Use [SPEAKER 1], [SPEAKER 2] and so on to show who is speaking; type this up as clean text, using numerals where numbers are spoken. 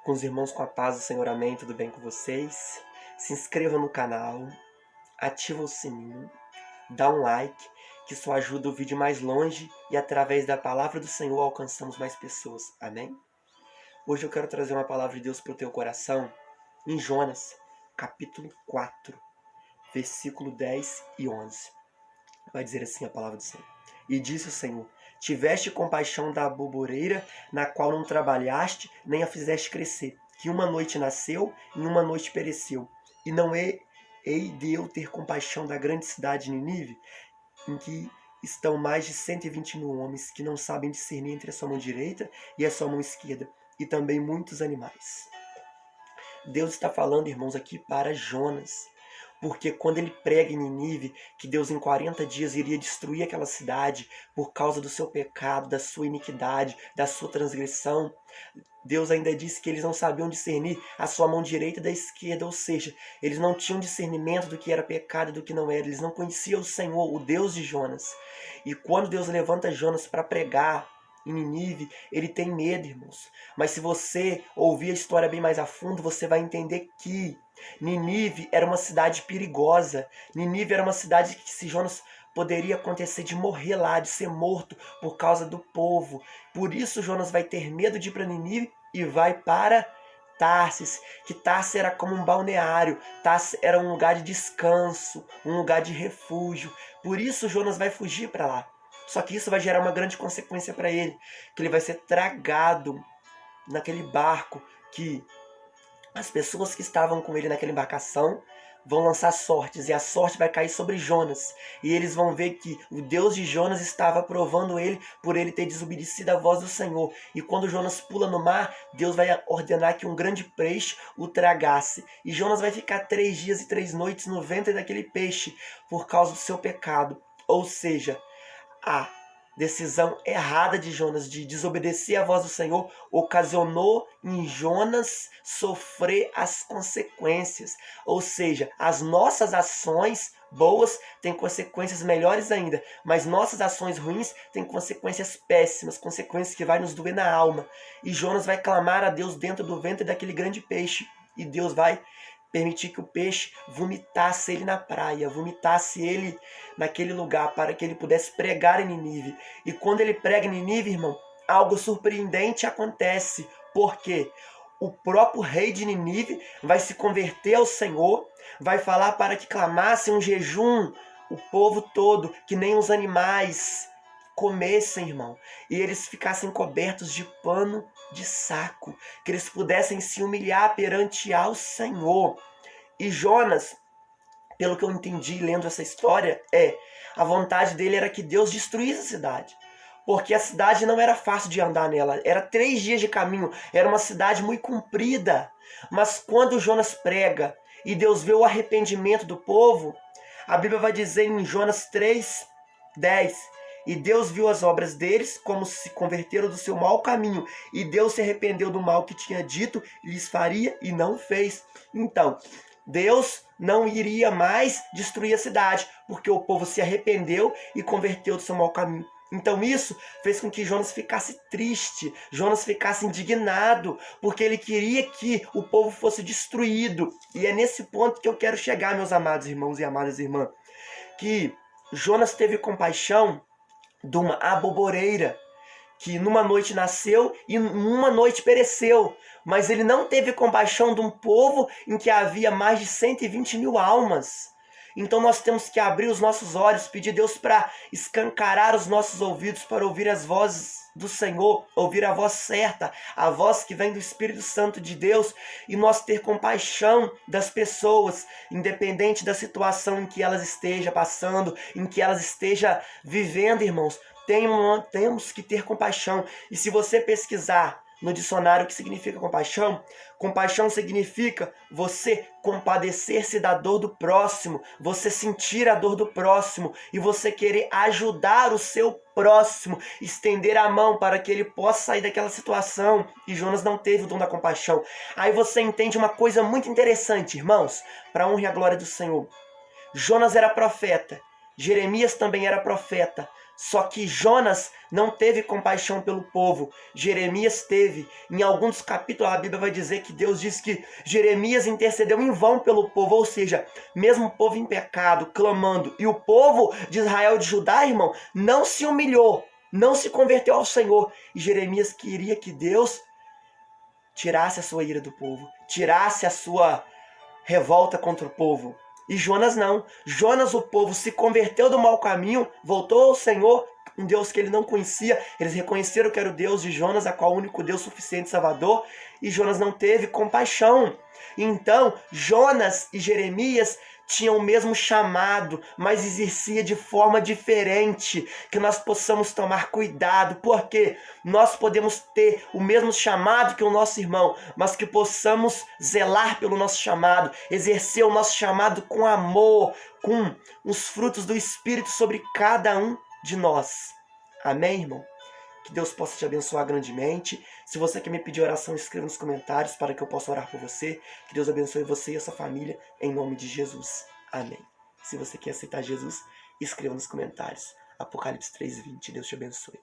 [SPEAKER 1] Com os irmãos com a paz do Senhor, amém, tudo bem com vocês? Se inscreva no canal, ativa o sininho, dá um like, que isso ajuda o vídeo mais longe e através da palavra do Senhor alcançamos mais pessoas, amém? Hoje eu quero trazer uma palavra de Deus para o teu coração em Jonas, capítulo 4, versículo 10 e 11. Vai dizer assim a palavra do Senhor. E disse o Senhor: tiveste compaixão da aboboreira, na qual não trabalhaste, nem a fizeste crescer, que uma noite nasceu e uma noite pereceu. E não hei de eu ter compaixão da grande cidade de Nínive, em que estão mais de 120 mil homens, que não sabem discernir entre a sua mão direita e a sua mão esquerda, e também muitos animais. Deus está falando, irmãos, aqui para Jonas. Porque quando ele prega em Nínive que Deus em 40 dias iria destruir aquela cidade por causa do seu pecado, da sua iniquidade, da sua transgressão, Deus ainda disse que eles não sabiam discernir a sua mão direita da esquerda, ou seja, eles não tinham discernimento do que era pecado e do que não era, eles não conheciam o Senhor, o Deus de Jonas. E quando Deus levanta Jonas para pregar em Nínive, ele tem medo, irmãos. Mas se você ouvir a história bem mais a fundo, você vai entender que Nínive era uma cidade perigosa. Nínive era uma cidade que, se Jonas poderia acontecer de morrer lá, de ser morto por causa do povo. Por isso Jonas vai ter medo de ir para Nínive e vai para Tarsis, que Tarsis era como um balneário, Tarsis era um lugar de descanso, um lugar de refúgio. Por isso Jonas vai fugir para lá. Só que isso vai gerar uma grande consequência para ele, que ele vai ser tragado naquele barco, que as pessoas que estavam com ele naquela embarcação vão lançar sortes, e a sorte vai cair sobre Jonas. E eles vão ver que o Deus de Jonas estava provando ele por ele ter desobedecido à voz do Senhor. E quando Jonas pula no mar, Deus vai ordenar que um grande peixe o tragasse. E Jonas vai ficar 3 dias e 3 noites no ventre daquele peixe por causa do seu pecado. Ou seja, a decisão errada de Jonas de desobedecer à voz do Senhor ocasionou em Jonas sofrer as consequências. Ou seja, as nossas ações boas têm consequências melhores ainda, mas nossas ações ruins têm consequências péssimas, consequências que vai nos doer na alma. E Jonas vai clamar a Deus dentro do ventre daquele grande peixe, e Deus vai permitir que o peixe vomitasse ele na praia, vomitasse ele naquele lugar, para que ele pudesse pregar em Nínive. E quando ele prega em Nínive, irmão, algo surpreendente acontece. Por quê? O próprio rei de Nínive vai se converter ao Senhor, vai falar para que clamasse um jejum, o povo todo, que nem os animais comessem, irmão, e eles ficassem cobertos de pano de saco, que eles pudessem se humilhar perante ao Senhor. E Jonas, pelo que eu entendi lendo essa história, a vontade dele era que Deus destruísse a cidade, porque a cidade não era fácil de andar nela, era 3 dias de caminho, era uma cidade muito comprida. Mas quando Jonas prega e Deus vê o arrependimento do povo, a Bíblia vai dizer em Jonas 3:10, e Deus viu as obras deles, como se converteram do seu mau caminho, e Deus se arrependeu do mal que tinha dito lhes faria e não fez. Então, Deus não iria mais destruir a cidade, porque o povo se arrependeu e converteu do seu mau caminho. Então isso fez com que Jonas ficasse triste, Jonas ficasse indignado, porque ele queria que o povo fosse destruído. E é nesse ponto que eu quero chegar, meus amados irmãos e amadas irmãs, que Jonas teve compaixão de uma aboboreira, que numa noite nasceu e numa noite pereceu. Mas ele não teve compaixão de um povo em que havia mais de 120 mil almas. Então nós temos que abrir os nossos olhos, pedir a Deus para escancarar os nossos ouvidos para ouvir as vozes do Senhor, ouvir a voz certa, a voz que vem do Espírito Santo de Deus, e nós ter compaixão das pessoas, independente da situação em que elas estejam passando, em que elas estejam vivendo, irmãos. Temos que ter compaixão. E se você pesquisar no dicionário o que significa compaixão, compaixão significa você compadecer-se da dor do próximo, você sentir a dor do próximo e você querer ajudar o seu próximo, estender a mão para que ele possa sair daquela situação. E Jonas não teve o dom da compaixão. Aí você entende uma coisa muito interessante, irmãos, para a honra e a glória do Senhor. Jonas era profeta, Jeremias também era profeta, Só que Jonas não teve compaixão pelo povo. Jeremias teve. Em alguns capítulos a Bíblia vai dizer que Deus diz que Jeremias intercedeu em vão pelo povo. Ou seja, mesmo o povo em pecado, clamando. E o povo de Israel, de Judá, irmão, não se humilhou. Não se converteu ao Senhor. E Jeremias queria que Deus tirasse a sua ira do povo. Tirasse a sua revolta contra o povo. E Jonas não. Jonas, o povo, se converteu do mau caminho, voltou ao Senhor, um Deus que ele não conhecia. Eles reconheceram que era o Deus de Jonas, a qual o único Deus suficiente e salvador. E Jonas não teve compaixão. Então, Jonas e Jeremias tinham o mesmo chamado, mas exercia de forma diferente. Que nós possamos tomar cuidado, porque nós podemos ter o mesmo chamado que o nosso irmão, mas que possamos zelar pelo nosso chamado, exercer o nosso chamado com amor, com os frutos do Espírito sobre cada um de nós. Amém, irmão? Que Deus possa te abençoar grandemente. Se você quer me pedir oração, escreva nos comentários para que eu possa orar por você. Que Deus abençoe você e a sua família, em nome de Jesus. Amém. Se você quer aceitar Jesus, escreva nos comentários. Apocalipse 3:20. Deus te abençoe.